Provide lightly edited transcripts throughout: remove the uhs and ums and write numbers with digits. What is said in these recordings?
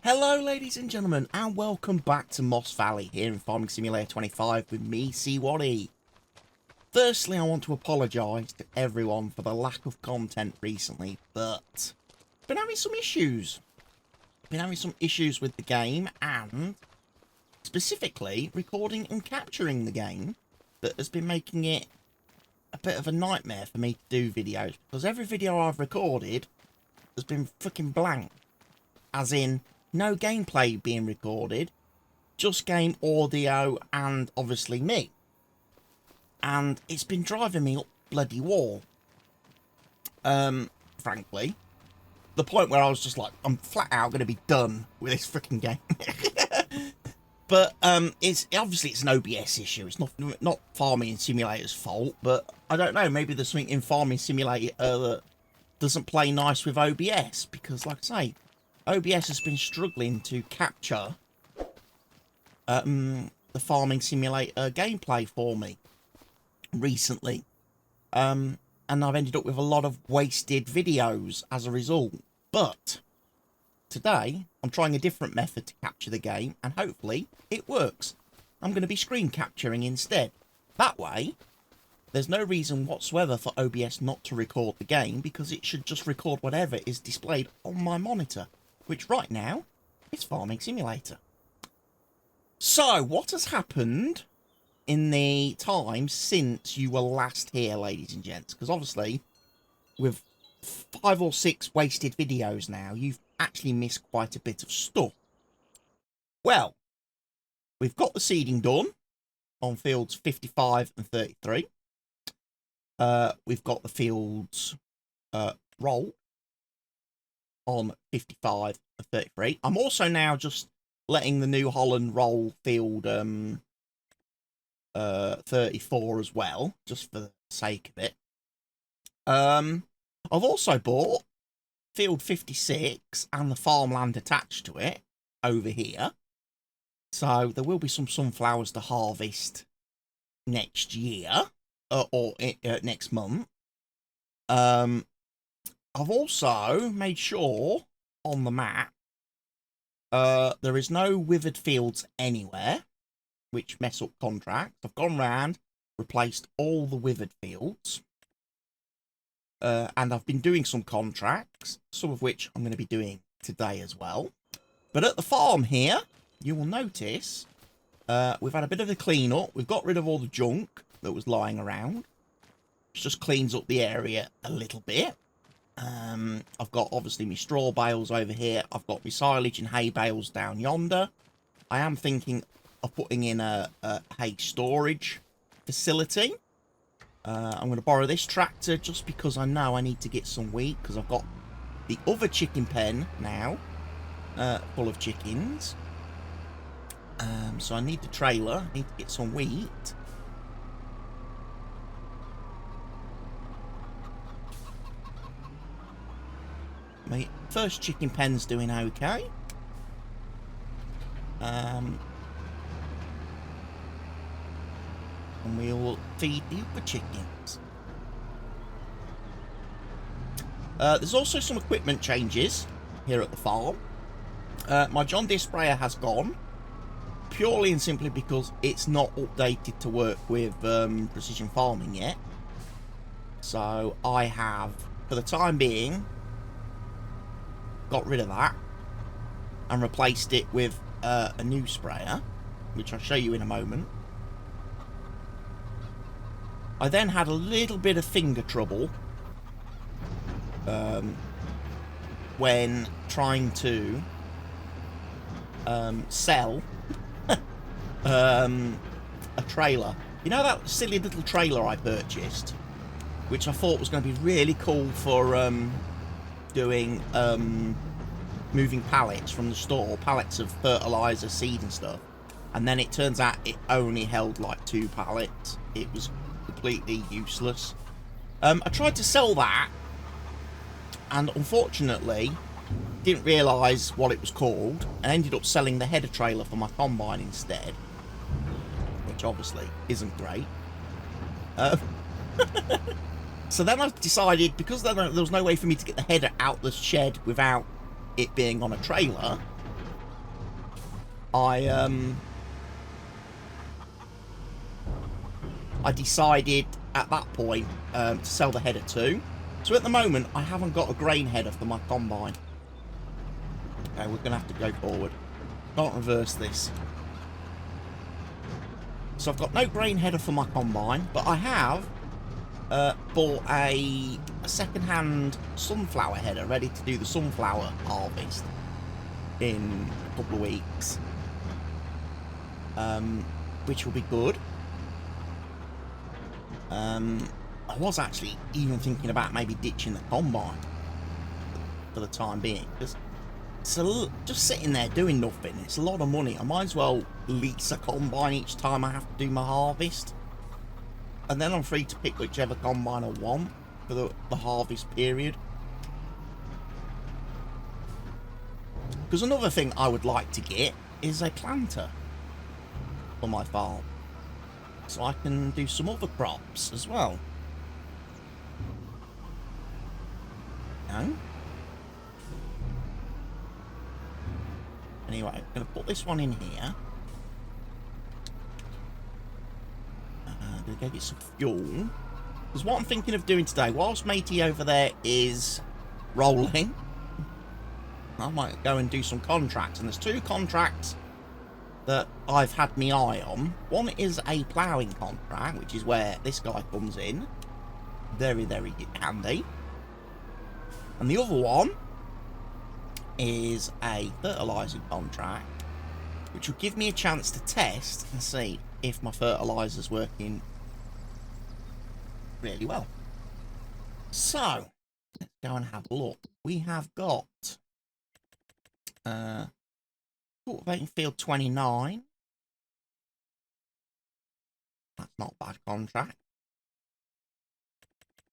Hello ladies and gentlemen, and welcome back to Moss Valley here in Farming Simulator 25 with me, cwattyeso. Firstly, I want to apologise to everyone for the lack of content recently, but I've been having some issues. Been having some issues with the game, and specifically recording and capturing the game that has been making it a bit of a nightmare for me to do videos, because every video I've recorded has been fucking blank, as in no gameplay being recorded, just game audio and obviously me. And it's been driving me up bloody wall. Frankly. The point where I was just like, I'm flat out going to be done with this freaking game. But it's obviously it's an OBS issue. It's not Farming Simulator's fault, but I don't know, maybe there's something in Farming Simulator that doesn't play nice with OBS, because like I say, OBS has been struggling to capture the Farming Simulator gameplay for me recently. And I've ended up with a lot of wasted videos as a result. But today, I'm trying a different method to capture the game, and hopefully it works. I'm going to be screen capturing instead. That way, there's no reason whatsoever for OBS not to record the game, because it should just record whatever is displayed on my monitor, which right now is Farming Simulator. So, what has happened in the time since you were last here, ladies and gents? Because obviously, with 5 or 6 wasted videos now, you've actually missed quite a bit of stuff. Well, we've got the seeding done on fields 55 and 33. We've got the fields rolled on 55 and 33. I'm also now just letting the New Holland roll field 34 as well, just for the sake of it. I've also bought field 56 and the farmland attached to it over here. So there will be some sunflowers to harvest next year, or next month. I've also made sure on the map there is no withered fields anywhere, which mess up contracts. I've gone round, replaced all the withered fields, and I've been doing some contracts, some of which I'm going to be doing today as well. But at the farm here, you will notice we've had a bit of a clean up. We've got rid of all the junk that was lying around, which just cleans up the area a little bit. I've got obviously my straw bales over here. I've got my silage and hay bales down yonder. I am thinking of putting in a hay storage facility. I'm going to borrow this tractor just because I know I need to get some wheat, because I've got the other chicken pen now full of chickens. So I need the trailer. I need to get some wheat. My first chicken pen's doing okay. And we'll feed the other chickens. There's also some equipment changes here at the farm. My John Deere sprayer has gone, purely and simply because it's not updated to work with precision farming yet. So I have, for the time being, got rid of that and replaced it with a new sprayer, which I'll show you in a moment. I then had a little bit of finger trouble when trying to sell a trailer. You know that silly little trailer I purchased, which I thought was going to be really cool for doing moving pallets from the store, pallets of fertilizer, seed and stuff, and then it turns out it only held like 2 pallets. It was completely useless. I tried to sell that, and unfortunately didn't realise what it was called, and ended up selling the header trailer for my combine instead, which obviously isn't great. So then I decided, because there was no way for me to get the header out the shed without it being on a trailer, I decided at that point to sell the header too. So at the moment, I haven't got a grain header for my combine. Okay, we're going to have to go forward. Can't reverse this. So I've got no grain header for my combine, but I have bought a second-hand sunflower header ready to do the sunflower harvest in a couple of weeks. Which will be good. I was actually even thinking about maybe ditching the combine for the time being, because it's just sitting there doing nothing. It's a lot of money. I might as well lease a combine each time I have to do my harvest, and then I'm free to pick whichever combine I want for the harvest period. Because another thing I would like to get is a planter for my farm, so I can do some other crops as well. No? Anyway, I'm going to put this one in here. I'm going to go get some fuel. Because what I'm thinking of doing today, whilst matey over there is rolling, I might go and do some contracts. And there's 2 contracts that I've had my eye on. One is a ploughing contract, which is where this guy comes in. Very, very handy. And the other one is a fertilising contract, which will give me a chance to test and see if my fertiliser's working really well. So, let's go and have a look. We have got cultivating field 29. That's not a bad contract.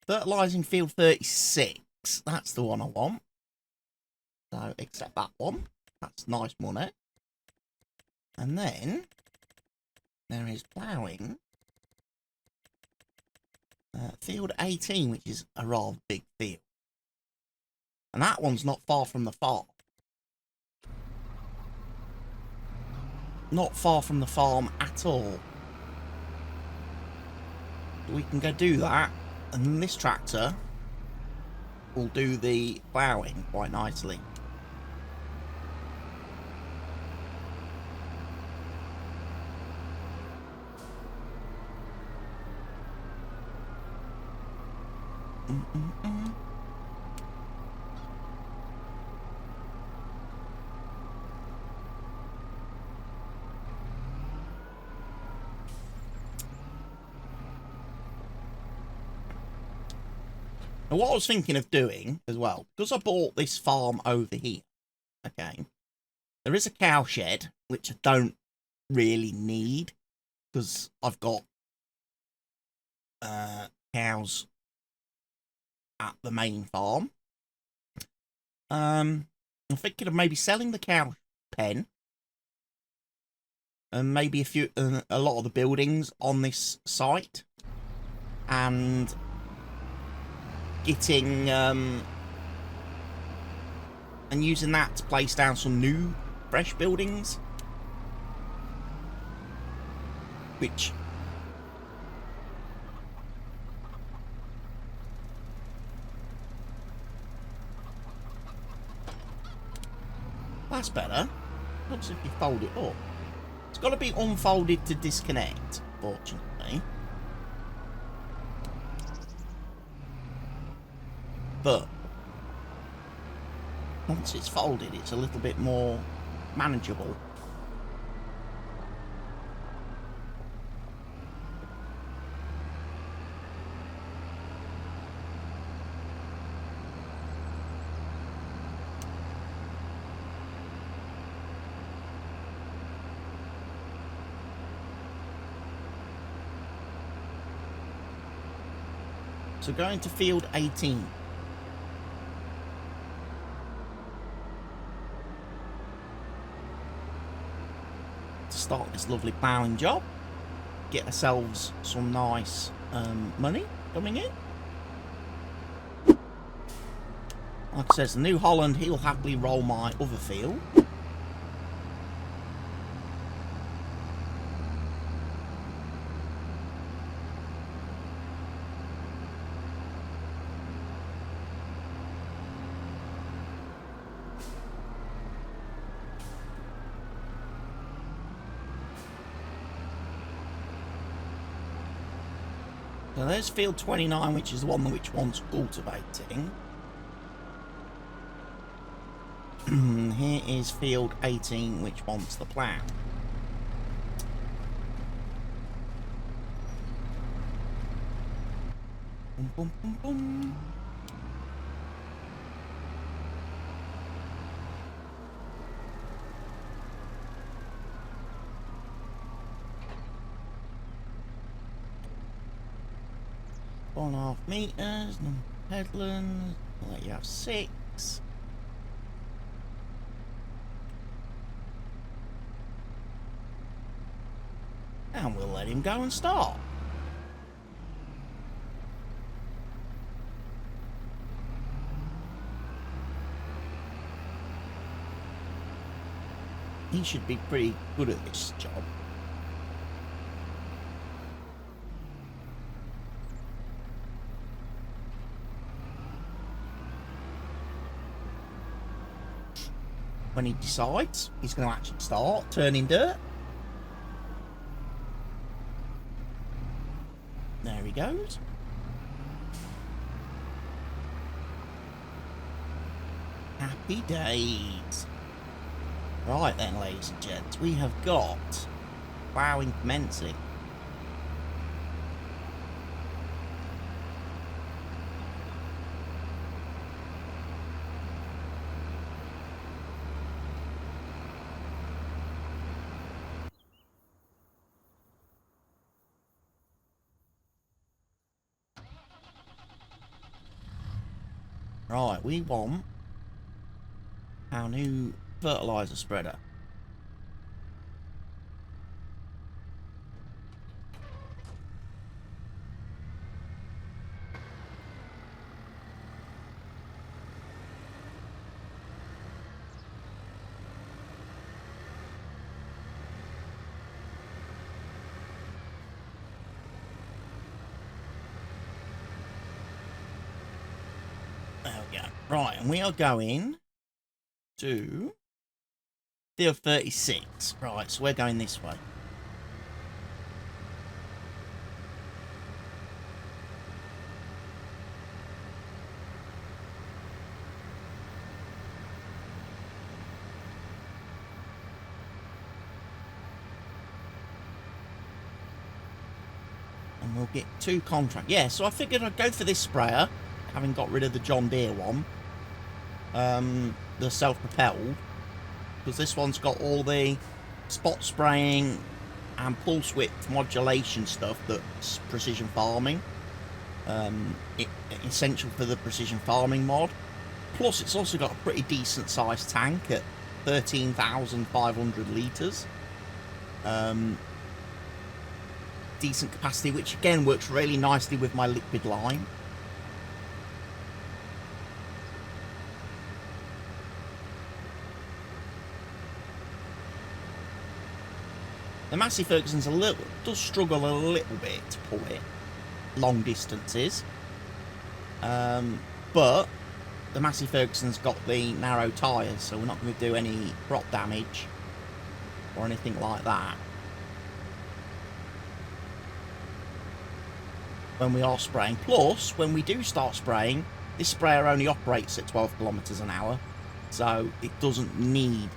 Fertilising field 36. That's the one I want. So, accept that one. That's nice money. And then, there is ploughing. Field 18, which is a rather big field. And that one's not far from the farm. Not far from the farm at all. We can go do that. And this tractor will do the ploughing quite nicely. Now, what I was thinking of doing as well, because I bought this farm over here, okay, there is a cow shed, which I don't really need, because I've got cows at the main farm. I'm thinking of maybe selling the cow pen, and maybe a lot of the buildings on this site, and getting and using that to place down some new fresh buildings, which that's better. Looks if you fold it up. It's got to be unfolded to disconnect, fortunately. But once it's folded, it's a little bit more manageable. So going to field 18. Start this lovely ploughing job, get ourselves some nice money coming in. Like I says, the New Holland, he'll happily roll my other field. So there's field 29, which is the one which wants cultivating. Here is field 18, which wants the plough. Boom, boom, boom, boom. Four and a half meters, no headlands. I'll let you have 6. And we'll let him go and start. He should be pretty good at this job. When he decides he's going to actually start turning dirt. There he goes. Happy days. Right then, ladies and gents, we have got ploughing commencing. Right, we want our new fertilizer spreader. There we go. Right, and we are going to field 36. Right, so we're going this way. And we'll get 2 contracts. Yeah, so I figured I'd go for this sprayer, having got rid of the John Deere one. The self-propelled. Because this one's got all the spot spraying and pulse width modulation stuff that's precision farming. Essential for the precision farming mod. Plus it's also got a pretty decent sized tank at 13,500 litres. Decent capacity, which again works really nicely with my liquid line. The Massey Ferguson's does struggle a little bit to pull it long distances, but the Massey Ferguson's got the narrow tyres, so we're not going to do any crop damage or anything like that when we are spraying. Plus, when we do start spraying, this sprayer only operates at 12 kilometers an hour, so it doesn't need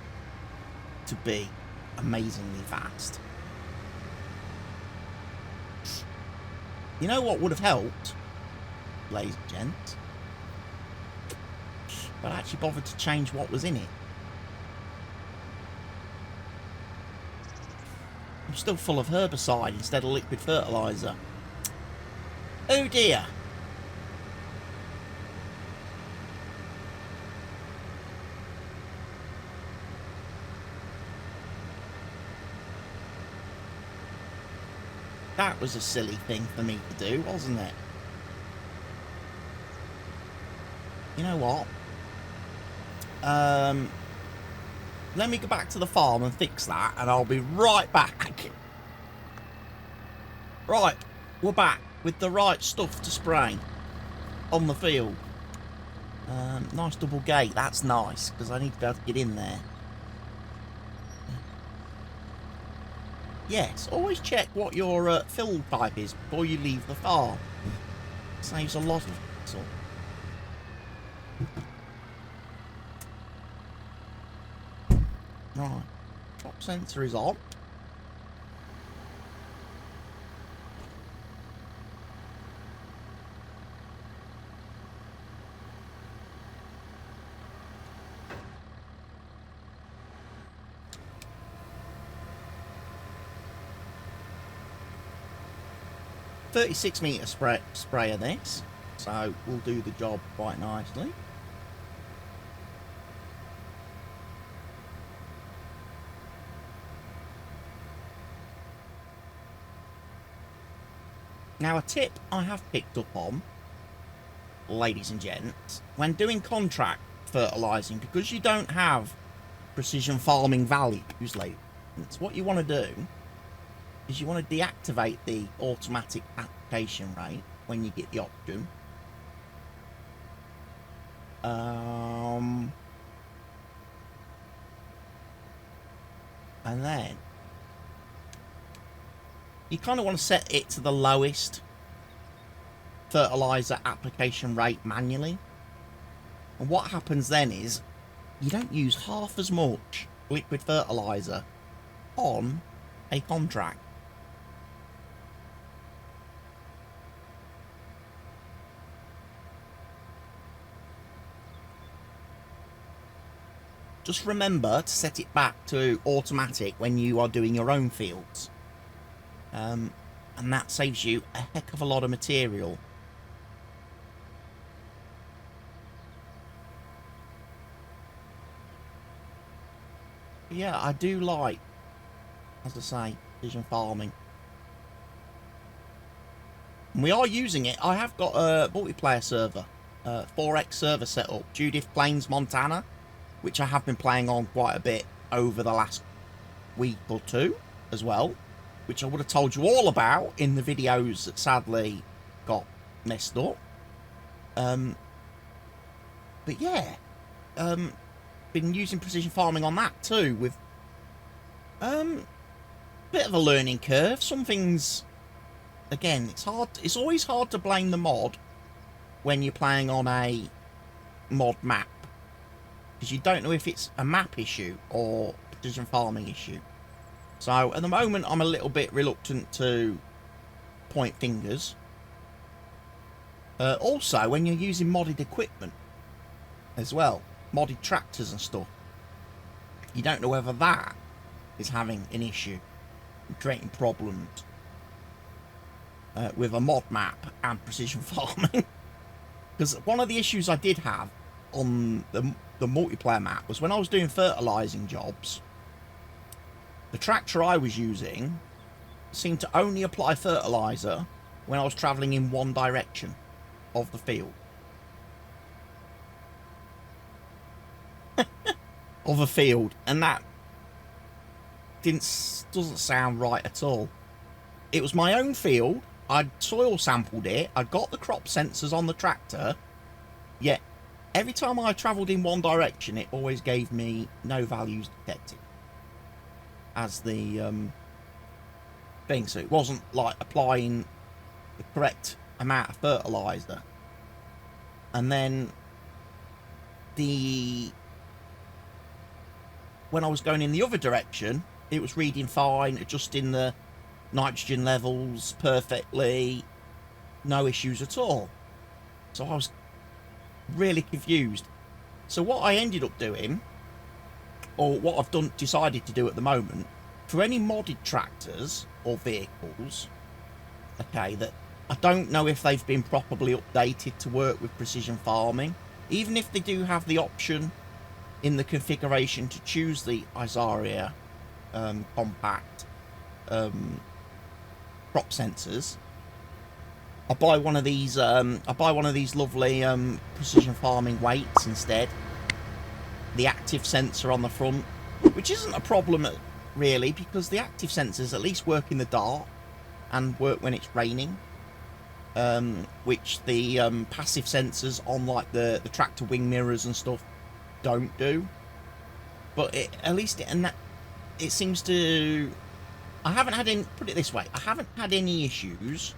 to be amazingly fast. You know what would have helped, ladies and gents? But I actually bothered to change what was in it. I'm still full of herbicide instead of liquid fertilizer. Oh dear. That was a silly thing for me to do, wasn't it? You know what? Let me go back to the farm and fix that, and I'll be right back. Right, we're back with the right stuff to spray on the field. Nice double gate, that's nice, because I need to be able to get in there. yes, always check what your fill type is before you leave the farm. Saves a lot of hassle. Right, crop sensor is on. .36 metre sprayer this, so we'll do the job quite nicely. Now, a tip I have picked up on, ladies and gents, when doing contract fertilising, because you don't have precision farming values, ladies, what you want to do is you want to deactivate the automatic application rate when you get the option. And then you kind of want to set it to the lowest fertilizer application rate manually. And what happens then is you don't use half as much liquid fertilizer on a contract. Just remember to set it back to automatic when you are doing your own fields. And that saves you a heck of a lot of material. But yeah, I do like, as I say, precision farming. And we are using it. I have got a multiplayer server, 4x server set up, Judith Plains, Montana, which I have been playing on quite a bit over the last week or two as well, which I would have told you all about in the videos that sadly got messed up. But yeah, been using precision farming on that too, with bit of a learning curve. Some things, again, it's always hard to blame the mod when you're playing on a mod map, because you don't know if it's a map issue or precision farming issue. So at the moment I'm a little bit reluctant to point fingers. Also, when you're using modded equipment as well, modded tractors and stuff, you don't know whether that is having an issue and creating problems with a mod map and precision farming. Because one of the issues I did have on the multiplayer map was when I was doing fertilising jobs, the tractor I was using seemed to only apply fertiliser when I was travelling in one direction of the field. Of a field, and that doesn't sound right at all. It was my own field, I'd soil sampled it, I'd got the crop sensors on the tractor, yet every time I travelled in one direction it always gave me no values detected as the thing. So it wasn't like applying the correct amount of fertiliser. And then when I was going in the other direction, it was reading fine, adjusting the nitrogen levels perfectly, no issues at all. So I was really confused. So what I ended up doing, or what I've decided to do at the moment, for any modded tractors or vehicles, okay, that I don't know if they've been properly updated to work with precision farming, even if they do have the option in the configuration to choose the Isaria compact crop sensors, I buy one of these lovely precision farming weights instead. The active sensor on the front, which isn't a problem really, because the active sensors at least work in the dark and work when it's raining, which the passive sensors on like the tractor wing mirrors and stuff don't do. But at least it seems to I haven't had any, put it this way, I haven't had any issues.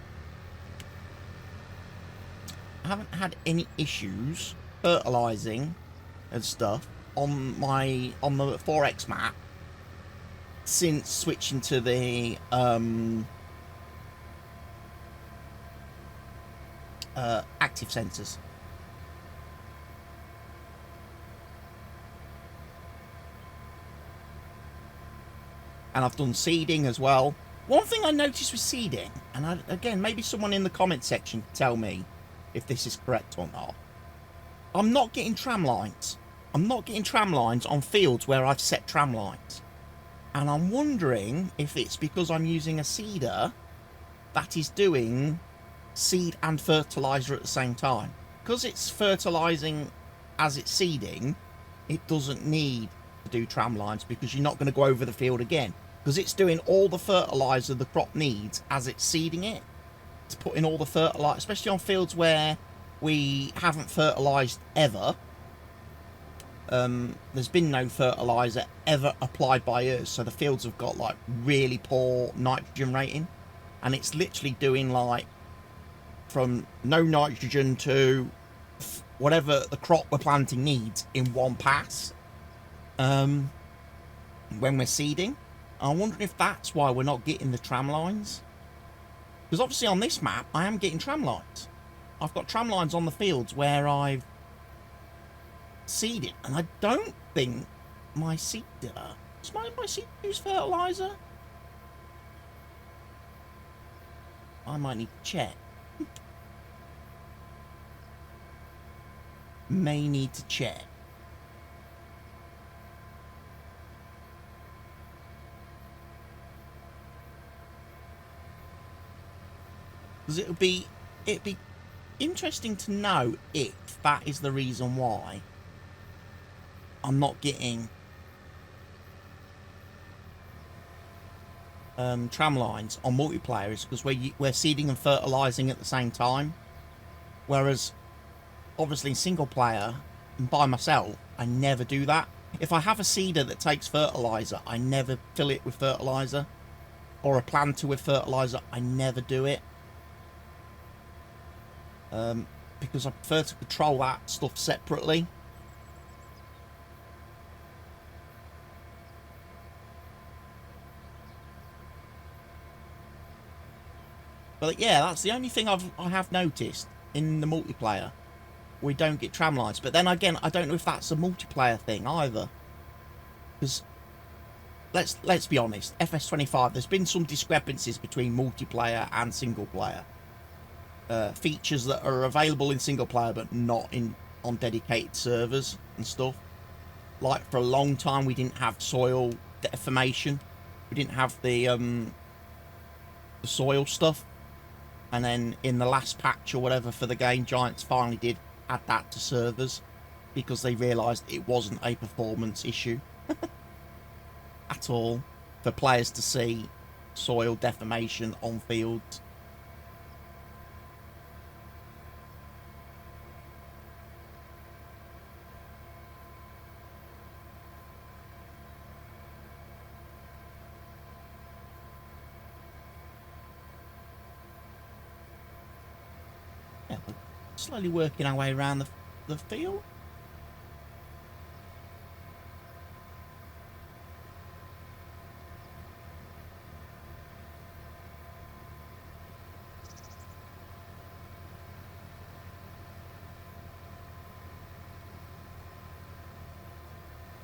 I haven't had any issues fertilizing and stuff on the 4X map since switching to the active sensors. And I've done seeding as well. One thing I noticed with seeding, and again, maybe someone in the comment section can tell me if this is correct or not. I'm not getting tram lines. I'm not getting tram lines on fields where I've set tram lines. And I'm wondering if it's because I'm using a seeder that is doing seed and fertilizer at the same time. Because it's fertilizing as it's seeding, it doesn't need to do tram lines because you're not going to go over the field again. Because it's doing all the fertilizer the crop needs as it's seeding it. It's putting all the fertilizer, especially on fields where we haven't fertilized ever. There's been no fertilizer ever applied by us, so the fields have got like really poor nitrogen rating, and it's literally doing like from no nitrogen to whatever the crop we're planting needs in one pass when we're seeding. I'm wondering if that's why we're not getting the tram lines, because obviously on this map I am getting tram lines. I've got tram lines on the fields where I've seeded, and I don't think my seeder, does my seeder use fertilizer? I might need to check. May need to check. Because it'd be interesting to know if that is the reason why I'm not getting tram lines on multiplayer, is because we're seeding and fertilizing at the same time, whereas obviously in single player and by myself I never do that. If I have a seeder that takes fertilizer, I never fill it with fertilizer, or a planter with fertilizer, I never do it. Because I prefer to control that stuff separately. But yeah, that's the only thing I have noticed in the multiplayer. We don't get tram lines. But then again, I don't know if that's a multiplayer thing either. Because let's be honest, FS25, there's been some discrepancies between multiplayer and single player. Features that are available in single player but not on dedicated servers and stuff. Like for a long time we didn't have soil deformation. We didn't have the soil stuff. And then in the last patch or whatever for the game, Giants finally did add that to servers because they realised it wasn't a performance issue at all for players to see soil deformation on fields. Yeah, we're slowly working our way around the field.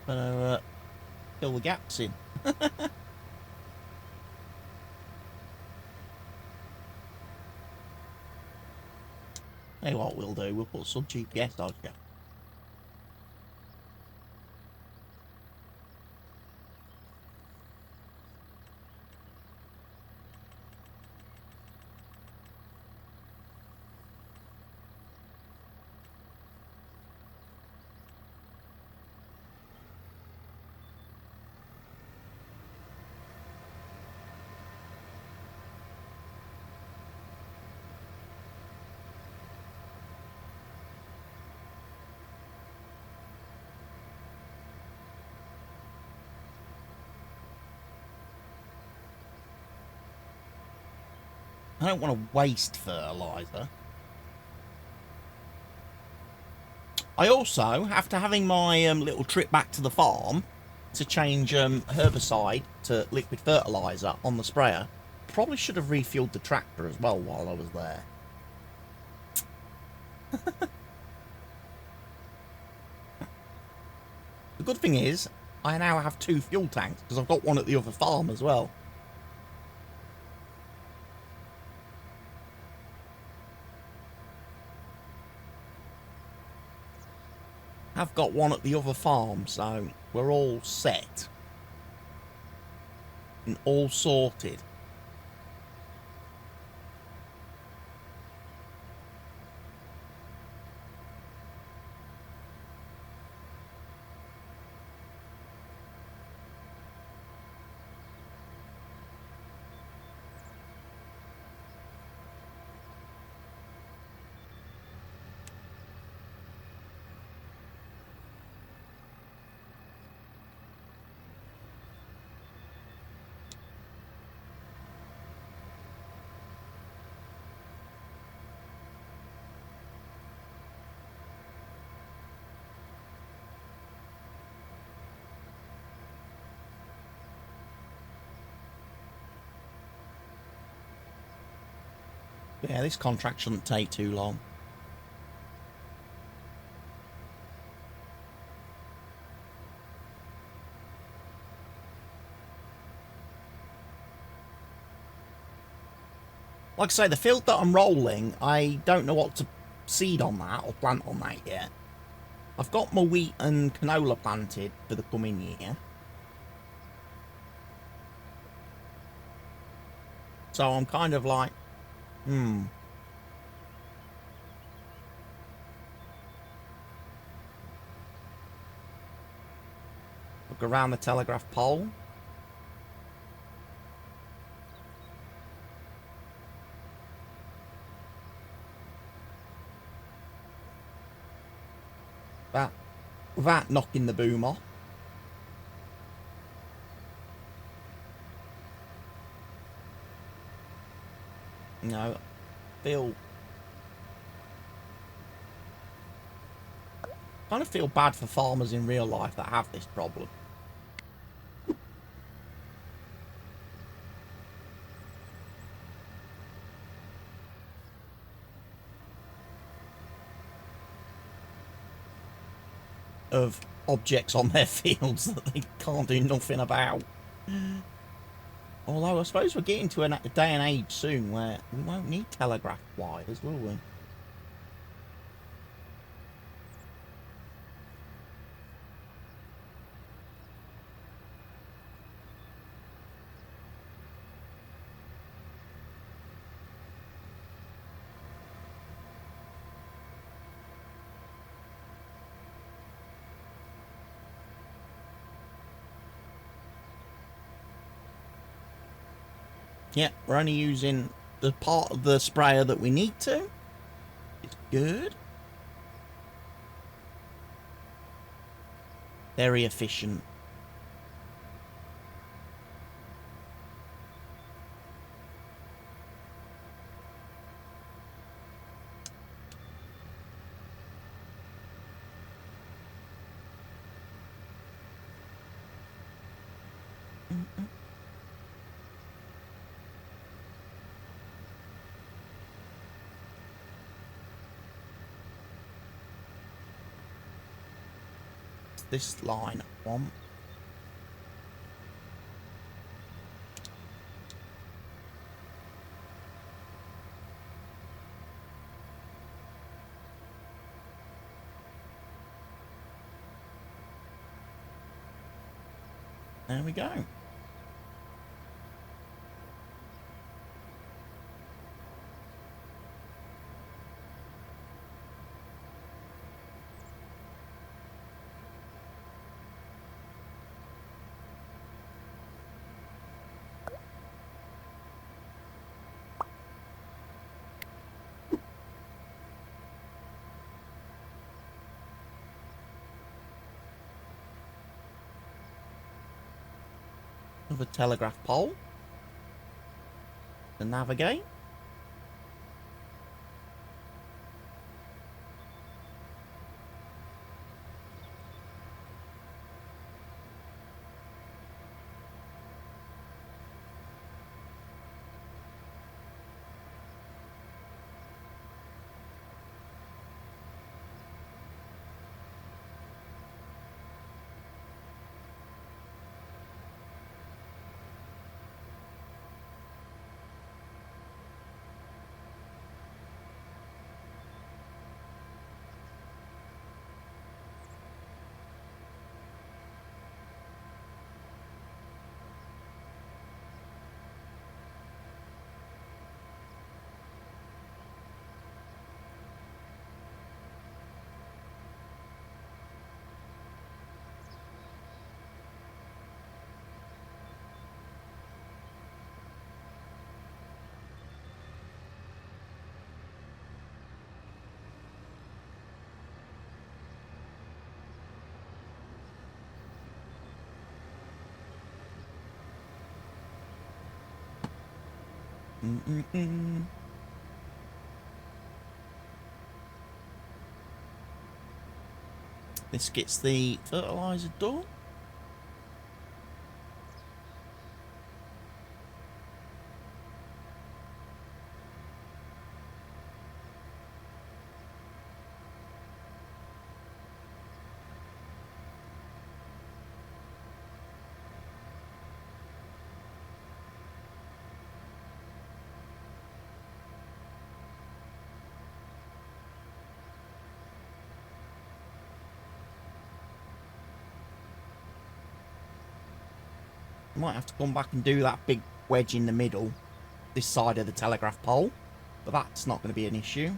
Gonna fill the gaps in. Hey, what we'll do, we'll put some GPS on you. I don't want to waste fertiliser. I also, after having my little trip back to the farm to change herbicide to liquid fertiliser on the sprayer, probably should have refueled the tractor as well while I was there. The good thing is, I now have 2 fuel tanks, because I've got one at the other farm as well. I've got one at the other farm, so we're all set. And all sorted. Yeah, this contract shouldn't take too long. Like I say, the field that I'm rolling, I don't know what to seed on that or plant on that yet. I've got my wheat and canola planted for the coming year. So I'm kind of like, Look around the telegraph pole. That knocking the boom off. You know, kind of feel bad for farmers in real life that have this problem. Of objects on their fields that they can't do nothing about. Although I suppose we're getting to a day and age soon where we won't need telegraph wires, will we? Yeah, we're only using the part of the sprayer that we need to. It's good. Very efficient. This line I want. There we go. Another telegraph pole to navigate. This gets the fertiliser done. Might have to come back and do that big wedge in the middle, this side of the telegraph pole, but that's not going to be an issue.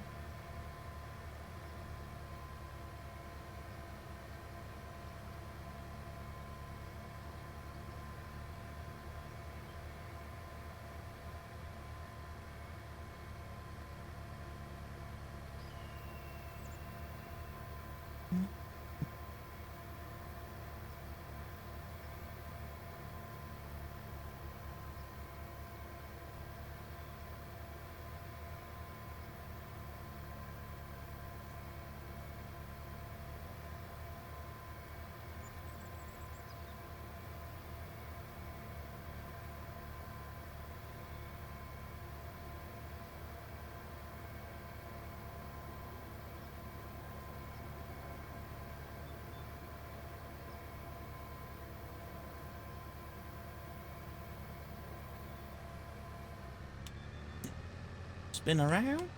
Spin around.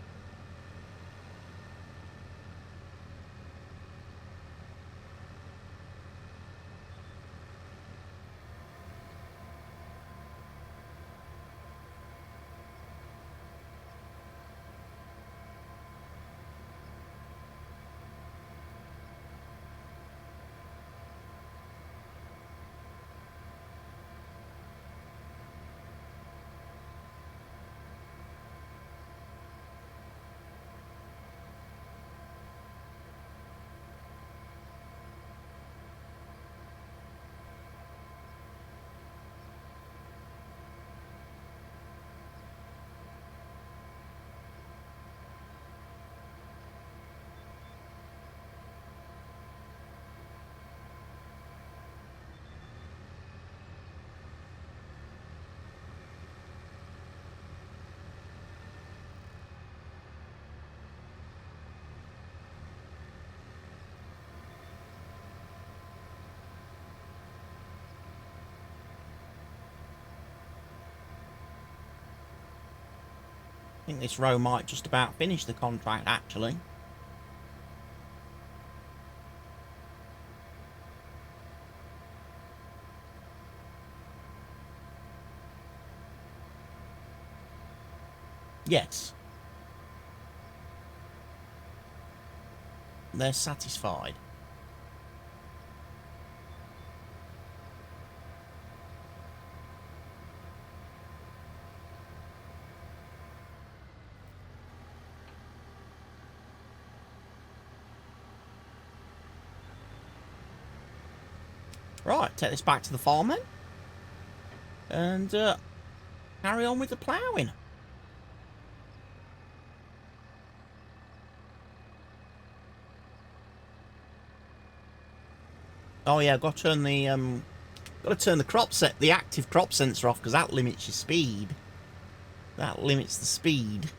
I think this row might just about finish the contract, actually. Yes. They're satisfied. Right, take this back to the farm then. And carry on with the ploughing. Oh yeah, I've got to turn the active crop sensor off, because that limits your speed. That limits the speed.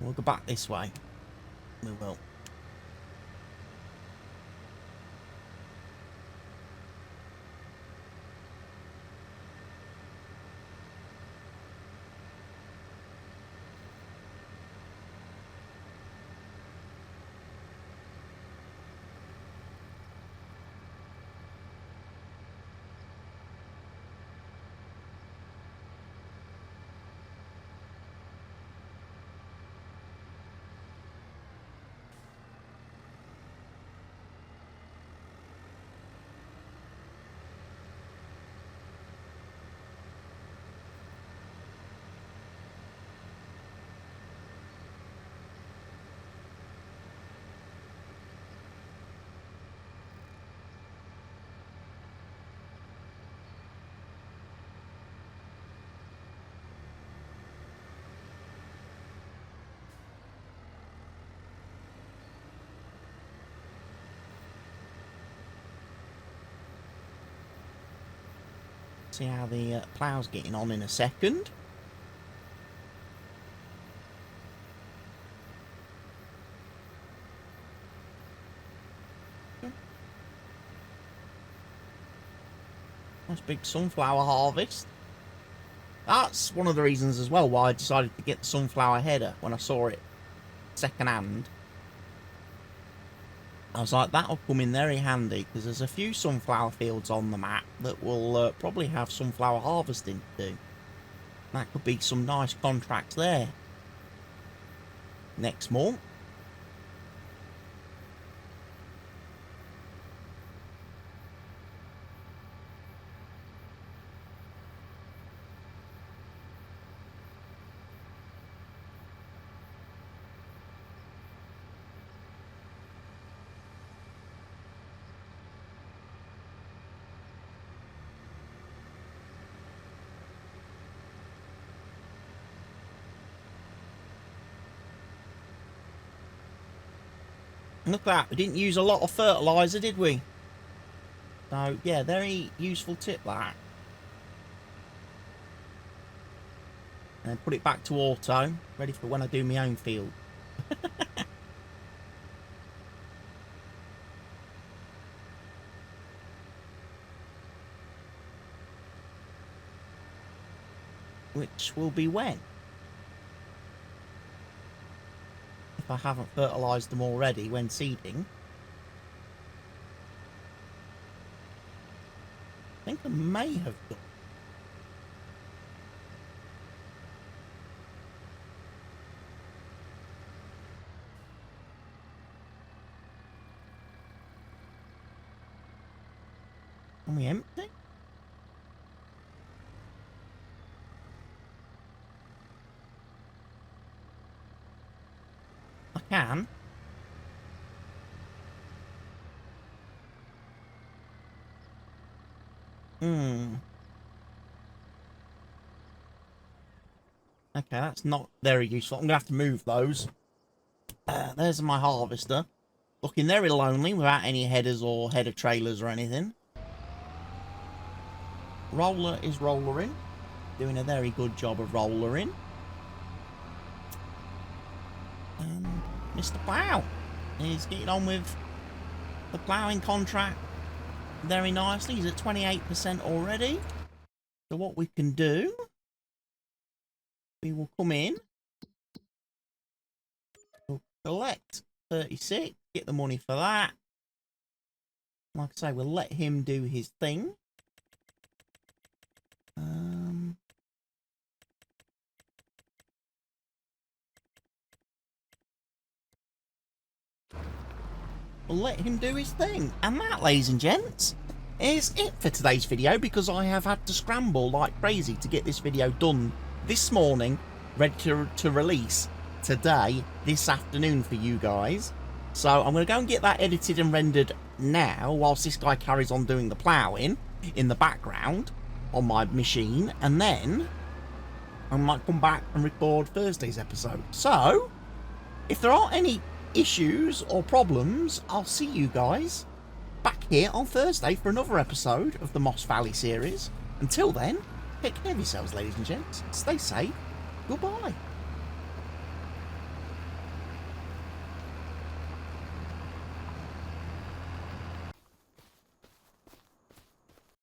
We'll go back this way. We will. See how the plough's getting on in a second. Nice big sunflower harvest. That's one of the reasons as well why I decided to get the sunflower header when I saw it second hand. I was like, that'll come in very handy because there's a few sunflower fields on the map that will probably have sunflower harvesting to do. That could be some nice contracts there. Next month. Look at that, we didn't use a lot of fertiliser, did we? So, yeah, very useful tip, that. And put it back to auto, ready for when I do my own field. Which will be when? If I haven't fertilised them already when seeding. I think I may have done. Are we empty? I can. Okay, that's not very useful. I'm going to have to move those. There's my harvester. Looking very lonely without any headers or header trailers or anything. Roller is rollering. Doing a very good job of rollering. And Mr. Plough is getting on with the ploughing contract very nicely. He's at 28% already. So what we can do, we will come in, we'll collect 36, get the money for that. Like I say, we'll let him do his thing. We'll let him do his thing. And that, ladies and gents, is it for today's video, because I have had to scramble like crazy to get this video done this morning, ready to release today, this afternoon for you guys. So I'm going to go and get that edited and rendered now, whilst this guy carries on doing the ploughing in the background on my machine, and then I might come back and record Thursday's episode. So, if there aren't any issues or problems, I'll see you guys back here on Thursday for another episode of the Moss Valley series. Until then, take care of yourselves, ladies and gents. Stay safe. Goodbye.